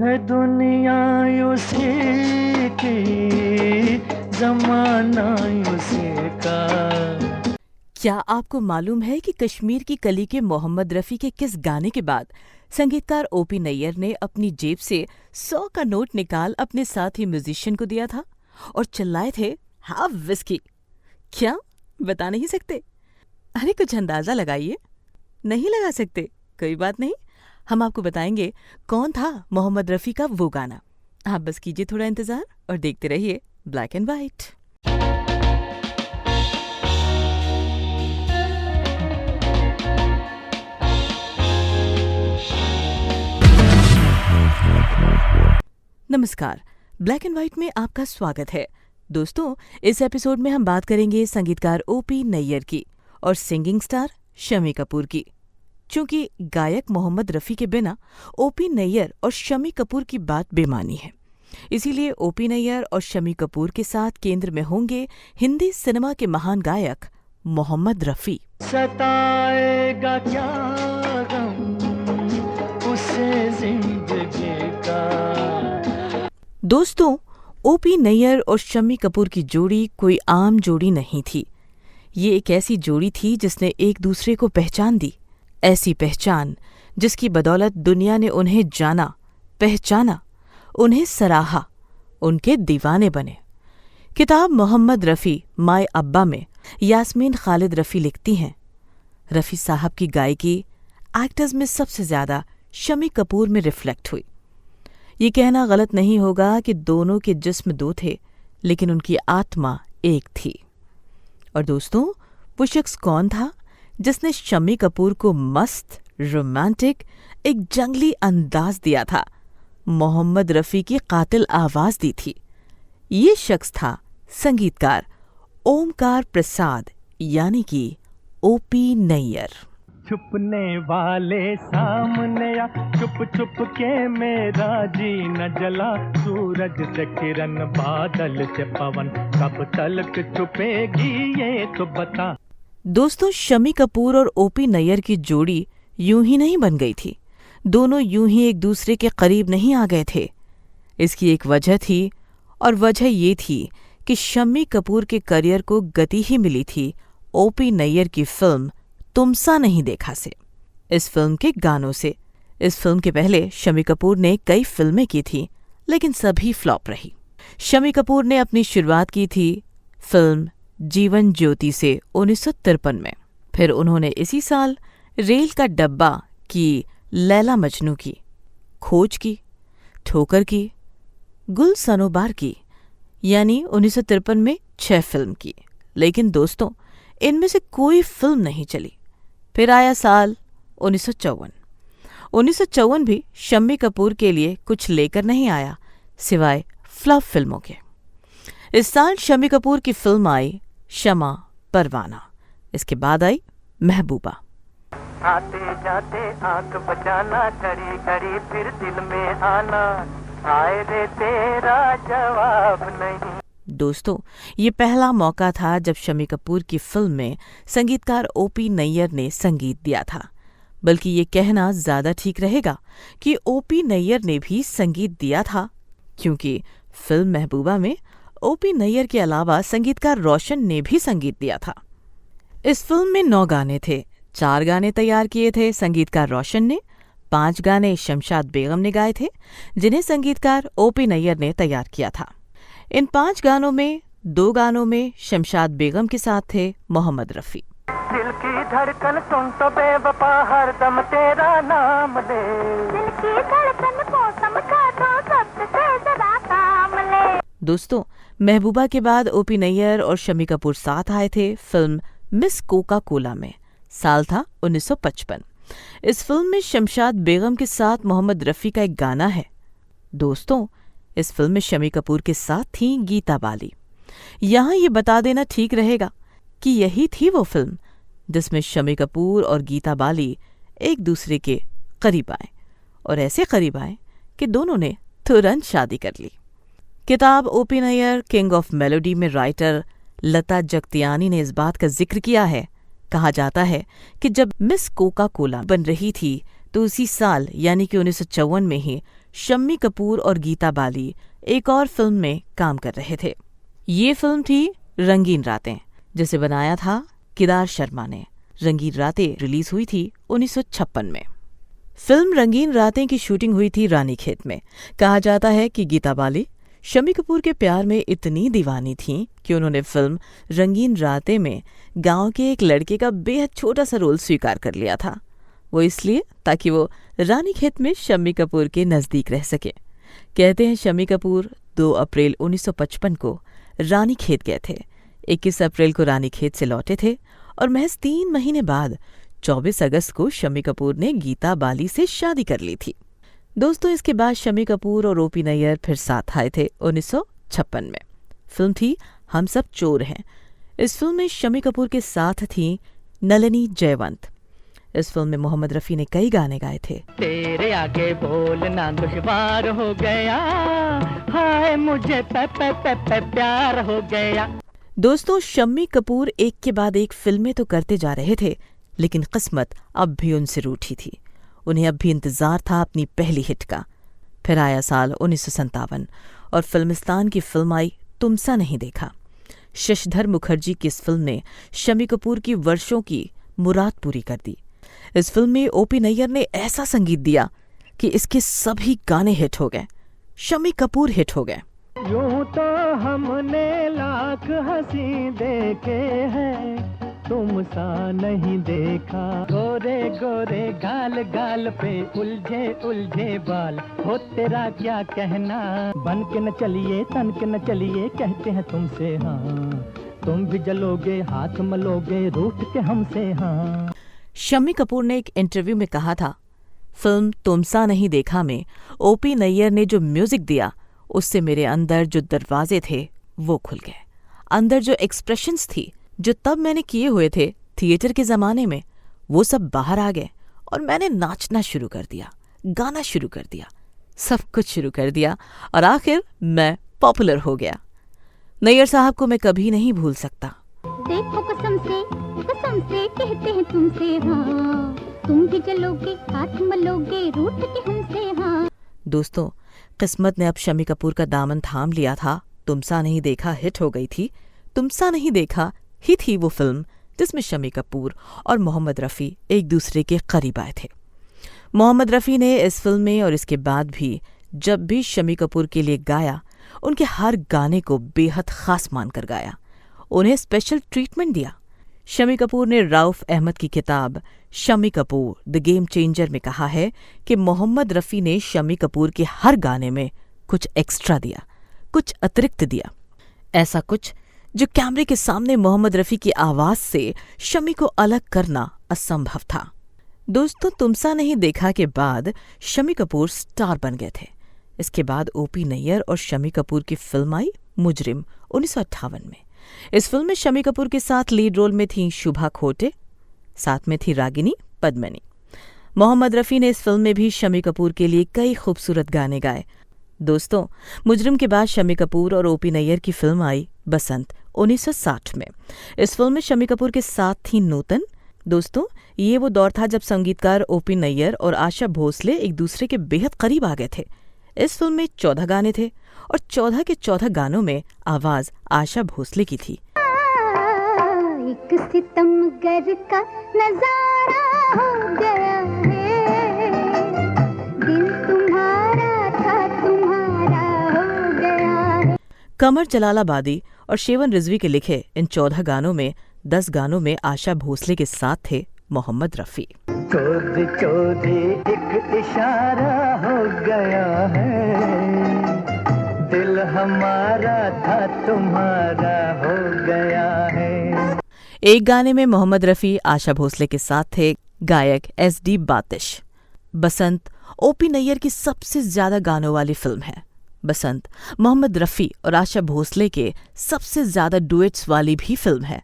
है दुनिया उसी की, जमाना उसी का। क्या आपको मालूम है कि कश्मीर की कली के मोहम्मद रफ़ी के किस गाने के बाद संगीतकार ओपी नैयर ने अपनी जेब से 100 का नोट निकाल अपने साथी म्यूजिशियन को दिया था और चिल्लाए थे, हाफ विस्की? क्या बता नहीं सकते? अरे कुछ अंदाजा लगाइए। नहीं लगा सकते? कोई बात नहीं, हम आपको बताएंगे कौन था मोहम्मद रफ़ी का वो गाना। आप बस कीजिए थोड़ा इंतजार और देखते रहिए ब्लैक एंड वाइट। नमस्कार, ब्लैक एंड व्हाइट में आपका स्वागत है। दोस्तों, इस एपिसोड में हम बात करेंगे संगीतकार ओपी नैयर की और सिंगिंग स्टार शम्मी कपूर की। चूंकि गायक मोहम्मद रफ़ी के बिना ओपी नैयर और शम्मी कपूर की बात बेमानी है, इसीलिए ओपी नैयर और शम्मी कपूर के साथ केंद्र में होंगे हिंदी सिनेमा के महान गायक मोहम्मद रफ़ी। सताएगा क्या गम उसे जिंदगी का। दोस्तों, ओपी नैयर और शम्मी कपूर की जोड़ी कोई आम जोड़ी नहीं थी। ये एक ऐसी जोड़ी थी जिसने एक दूसरे को पहचान दी, ऐसी पहचान जिसकी बदौलत दुनिया ने उन्हें जाना, पहचाना, उन्हें सराहा, उनके दीवाने बने। किताब मोहम्मद रफ़ी माय अब्बा में यास्मीन खालिद रफ़ी लिखती हैं, रफ़ी साहब की गायकी एक्टर्स में सबसे ज्यादा शम्मी कपूर में रिफ्लेक्ट हुई। ये कहना गलत नहीं होगा कि दोनों के जिस्म दो थे, लेकिन उनकी आत्मा एक थी। और दोस्तों, वो शख्स कौन था जिसने शम्मी कपूर को मस्त, रोमांटिक, एक जंगली अंदाज दिया था, मोहम्मद रफ़ी की कातिल आवाज दी थी? ये शख्स था संगीतकार ओमकार प्रसाद, यानी कि ओपी नैयर। छुपने वाले सामने आ, छुप छुप के मेरा जी न जला। सूरज से किरण, बादल से पवन, कब तलक छुपेगी ये तो बता। दोस्तों, शम्मी कपूर और ओपी नैयर की जोड़ी यूं ही नहीं बन गई थी। दोनों यूं ही एक दूसरे के करीब नहीं आ गए थे। इसकी एक वजह थी, और वजह ये थी कि शम्मी कपूर के करियर को गति ही मिली थी ओपी नैयर की फिल्म तुमसा नहीं देखा से, इस फिल्म के गानों से। इस फिल्म के पहले शम्मी कपूर ने कई फिल्में की थी, लेकिन सभी फ्लॉप रही। शम्मी कपूर ने अपनी शुरुआत की थी फिल्म जीवन ज्योति से 1953 में। फिर उन्होंने इसी साल रेल का डब्बा की लैला मजनू की, खोज की, ठोकर की, गुल सनोबार की, यानी 1953 में 6 फिल्म की। लेकिन दोस्तों, इनमें से कोई फिल्म नहीं चली। फिर आया साल 1954। 1954 भी शम्मी कपूर के लिए कुछ लेकर नहीं आया सिवाय फ्लॉप फिल्मों के। इस साल शम्मी कपूर की फिल्म आई शमा परवाना। इसके बाद आई महबूबा। आते जाते आंख बचाना, घड़ी घड़ी फिर दिल में आना, आए रे तेरा जवाब नहीं। दोस्तों, ये पहला मौका था जब शम्मी कपूर की फिल्म में संगीतकार ओपी नैयर ने संगीत दिया था। बल्कि ये कहना ज्यादा ठीक रहेगा कि ओपी नैयर ने भी संगीत दिया था, क्योंकि फिल्म महबूबा में ओपी नैयर के अलावा संगीतकार रोशन ने भी संगीत दिया था। इस फिल्म में 9 गाने थे। 4 गाने तैयार किए थे संगीतकार रोशन ने, 5 गाने शमशाद बेगम ने गाए थे, जिन्हें संगीतकार ओपी नैयर ने तैयार किया था। इन 5 गानों में 2 गानों में शमशाद बेगम के साथ थे मोहम्मद रफ़ी। दिल की धड़कन सुन तो बेवफा, हरदम तेरा नाम ले। दिल की धड़कन को समझा तो सबसे ज्यादा काम ले। दोस्तों, महबूबा के बाद ओपी नैयर और शम्मी कपूर साथ आए थे फिल्म मिस कोका कोला में। साल था 1955। इस फिल्म में शमशाद बेगम के साथ मोहम्मद रफ़ी का एक गाना है। दोस्तों, इस फिल्म में शम्मी कपूर के साथ थी गीता बाली। यहाँ ये बता देना ठीक रहेगा कि यही थी वो फिल्म जिसमें शम्मी कपूर और गीता बाली एक दूसरे के करीब आए, और ऐसे करीब आए कि दोनों ने तुरंत शादी कर ली। किताब O P Nayyar king of melody में राइटर लता जगतियानी ने इस बात का जिक्र किया है। कहा जाता है कि जब मिस कोका कोला बन रही थी तो उसी साल यानी कि 1954 में ही शम्मी कपूर और गीता बाली एक और फिल्म में काम कर रहे थे। ये फिल्म थी रंगीन रातें, जिसे बनाया था केदार शर्मा ने। रंगीन रातें रिलीज हुई थी 1956 में। फिल्म रंगीन रातें की शूटिंग हुई थी रानीखेत में। कहा जाता है कि गीता बाली शम्मी कपूर के प्यार में इतनी दीवानी थीं कि उन्होंने फिल्म रंगीन रातें में गांव के एक लड़के का बेहद छोटा सा रोल स्वीकार कर लिया था। वो इसलिए ताकि वो रानीखेत में शम्मी कपूर के नज़दीक रह सके। कहते हैं शम्मी कपूर 2 अप्रैल 1955 को रानीखेत गए थे, 21 अप्रैल को रानीखेत से लौटे थे और महज 3 महीने बाद 24 अगस्त को शम्मी कपूर ने गीता बाली से शादी कर ली थी। दोस्तों, इसके बाद शम्मी कपूर और ओपी नैयर फिर साथ आए थे 1956 में। फिल्म थी हम सब चोर हैं। इस फिल्म में शम्मी कपूर के साथ थी नलिनी जयवंत। इस फिल्म में मोहम्मद रफ़ी ने कई गाने गाए थे। तेरे आगे बोलना दुश्वार हो गया, हाय मुझे पे पे पे पे प्यार हो गया। दोस्तों, शम्मी कपूर एक के बाद एक फिल्में तो करते जा रहे थे, लेकिन किस्मत अब भी उनसे रूठी थी। उन्हें अब भी इंतजार था अपनी पहली हिट का। फिर आया साल 1957 और फिल्मिस्तान की फिल्म आई तुमसा नहीं देखा। शशिधर मुखर्जी की इस फिल्म ने शम्मी कपूर की वर्षों की मुराद पूरी कर दी। इस फिल्म में ओपी नैयर ने ऐसा संगीत दिया कि इसके सभी गाने हिट हो गए। शम्मी कपूर हिट हो गए। यूं तो हमने लाख हंसी देखे हैं, तुम सा नहीं देखा। गोरे गोरे गाल गाल पे उलझे उलझे बाल, हो तेरा क्या कहना। बन के न चलिए तन के न चलिए, कहते हैं तुमसे हाँ, तुम भी जलोगे हाथ मलोगे रूठ के हमसे हाँ। शम्मी कपूर ने एक इंटरव्यू में कहा था, फिल्म तुमसा नहीं देखा में ओपी नैयर ने जो म्यूजिक दिया, उससे मेरे अंदर जो दरवाजे थे वो खुल गए। अंदर जो एक्सप्रेशंस थी जो तब मैंने किए हुए थे थिएटर के ज़माने में, वो सब बाहर आ गए और मैंने नाचना शुरू कर दिया, गाना शुरू कर दिया, सब कुछ शुरू कर दिया और आखिर मैं पॉपुलर हो गया। नैयर साहब को मैं कभी नहीं भूल सकता। देखो कसम से कहते हैं तुमसे हाँ, तुम भी चलोगे हाथ मलोगे रूठ के हमसे हाँ। दोस्तों, किस्मत ने अब शम्मी कपूर का दामन थाम लिया था। तुमसा नहीं देखा हिट हो गई थी। तुमसा नहीं देखा ही थी वो फिल्म जिसमें शम्मी कपूर और मोहम्मद रफ़ी एक दूसरे के करीब आए थे। मोहम्मद रफ़ी ने इस फिल्म में और इसके बाद भी जब भी शम्मी कपूर के लिए गाया, उनके हर गाने को बेहद खास मानकर गाया, उन्हें स्पेशल ट्रीटमेंट दिया। शम्मी कपूर ने राउफ अहमद की किताब Shammi Kapoor the game changer में कहा है कि मोहम्मद रफ़ी ने शम्मी कपूर के हर गाने में कुछ एक्स्ट्रा दिया, कुछ अतिरिक्त दिया, ऐसा कुछ जो कैमरे के सामने मोहम्मद रफ़ी की आवाज़ से शम्मी को अलग करना असंभव था। दोस्तों, तुमसा नहीं देखा के बाद शम्मी कपूर स्टार बन गए थे। इसके बाद ओपी नैयर और शम्मी कपूर की फिल्म आई मुजरिम 1958 में। इस फिल्म में शम्मी कपूर के साथ लीड रोल में थी शुभा खोटे, साथ में थी रागिनी पद्मनी। मोहम्मद रफ़ी ने इस फिल्म में भी शम्मी कपूर के लिए कई खूबसूरत गाने गाए। दोस्तों, मुजरिम के बाद शम्मी कपूर और ओपी नैयर की फिल्म आई बसंत 1960 में। इस फिल्म में शम्मी कपूर के साथ थी नूतन। दोस्तों, ये वो दौर था जब संगीतकार ओपी नैयर और आशा भोसले एक दूसरे के बेहद करीब आ गए थे। इस फिल्म में 14 गाने थे और 14 के 14 गानों में आवाज आशा भोसले की थी। एक सितमगर का नजारा हो गया है, दिल तुम्हारा था तुम्हारा हो गया है। कमर जलालाबादी और शेवन रिजवी के लिखे इन 14 गानों में 10 गानों में आशा भोसले के साथ थे मोहम्मद रफ़ी। चोरी चोरी एक इशारा हो गया है, दिल हमारा था तुम्हारा हो गया है। एक गाने में मोहम्मद रफ़ी आशा भोसले के साथ थे गायक SD बातिश। बसंत ओपी नैयर की सबसे ज्यादा गानों वाली फिल्म है। बसंत मोहम्मद रफ़ी और आशा भोसले के सबसे ज्यादा डुएट्स वाली भी फिल्म है।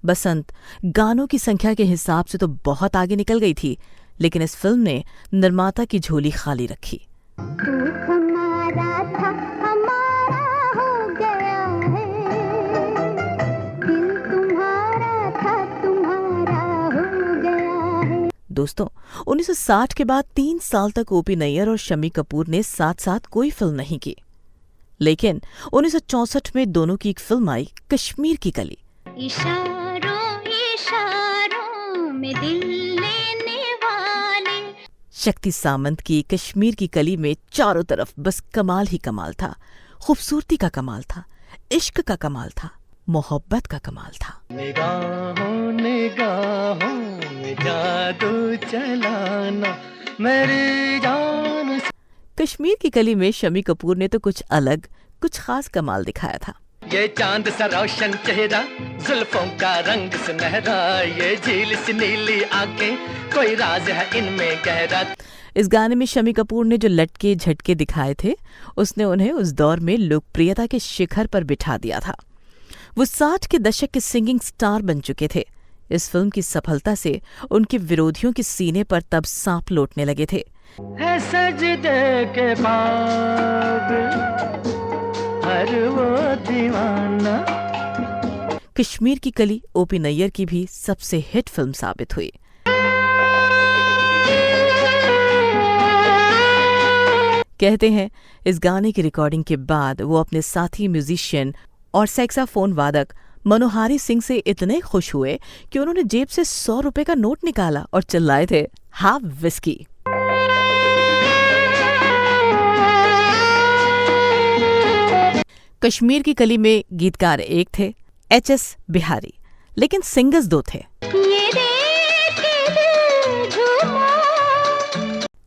बसंत गानों की संख्या के हिसाब से तो बहुत आगे निकल गई थी, लेकिन इस फिल्म ने निर्माता की झोली खाली रखी। हमारा था हमारा हो गया है, दिल तुम्हारा था तुम्हारा हो गया है। दोस्तों, 1960 के बाद 3 साल तक ओपी नैयर और शम्मी कपूर ने साथ साथ कोई फिल्म नहीं की। लेकिन 1964 में दोनों की एक फिल्म आई, कश्मीर की कली। इशारों इशारों में दिल लेने वाले। शक्ति सामंत की कश्मीर की कली में चारों तरफ बस कमाल ही कमाल था। खूबसूरती का कमाल था, इश्क का कमाल था, मोहब्बत का कमाल था। निगाहों निगाहों में जादू चलाना मेरी जान। कश्मीर की कली में शम्मी कपूर ने तो कुछ अलग, कुछ खास कमाल दिखाया था। ये चांद सा रोशन चेहरा, जुल्फों का रंग सुनहरा, ये झील सी नीली आंखें, कोई राज है इनमें गहरा। इस गाने में शम्मी कपूर ने जो लटके झटके दिखाए थे, उसने उन्हें उस दौर में लोकप्रियता के शिखर पर बिठा दिया था। वो 60 के दशक के सिंगिंग स्टार बन चुके थे। इस फिल्म की सफलता से उनके विरोधियों के सीने पर तब सांप लौटने लगे थे। है सजदे के बाद हर वो दीवाना। कश्मीर की कली ओपी नैयर की भी सबसे हिट फिल्म साबित हुई। कहते हैं इस गाने की रिकॉर्डिंग के बाद वो अपने साथी म्यूजिशियन और सैक्साफोन वादक मनोहारी सिंह से इतने खुश हुए कि उन्होंने जेब से 100 रुपए का नोट निकाला और चिल्लाए थे, हाफ विस्की। कश्मीर की कली में गीतकार एक थे, HS बिहारी, लेकिन सिंगर्स 2 थे।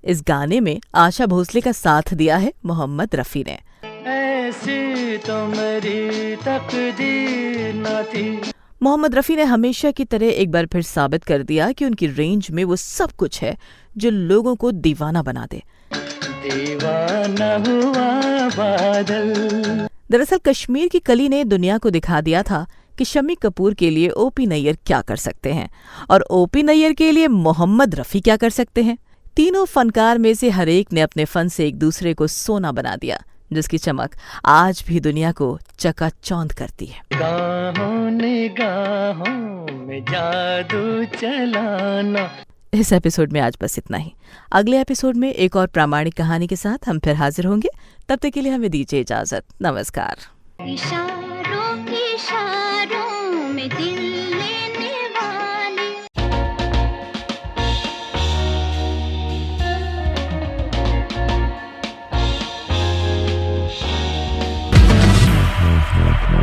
इस गाने में आशा भोसले का साथ दिया है मोहम्मद रफी ने। ऐसी तो मेरी तकदीर न थी। मोहम्मद रफी ने हमेशा की तरह एक बार फिर साबित कर दिया कि उनकी रेंज में वो सब कुछ है जो लोगों को दीवाना बना दे। दीवाना हुआ बादल। दरअसल कश्मीर की कली ने दुनिया को दिखा दिया था कि शम्मी कपूर के लिए ओपी नैयर क्या कर सकते हैं और ओपी नैयर के लिए मोहम्मद रफी क्या कर सकते हैं। तीनों फनकार में से हर एक ने अपने फन से एक दूसरे को सोना बना दिया, जिसकी चमक आज भी दुनिया को चकाचौंध करती है। निगाहों निगाहों में जादू चलाना। इस एपिसोड में आज बस इतना ही। अगले एपिसोड में एक और प्रामाणिक कहानी के साथ हम फिर हाजिर होंगे। तब तक के लिए हमें दीजिए इजाजत। नमस्कार।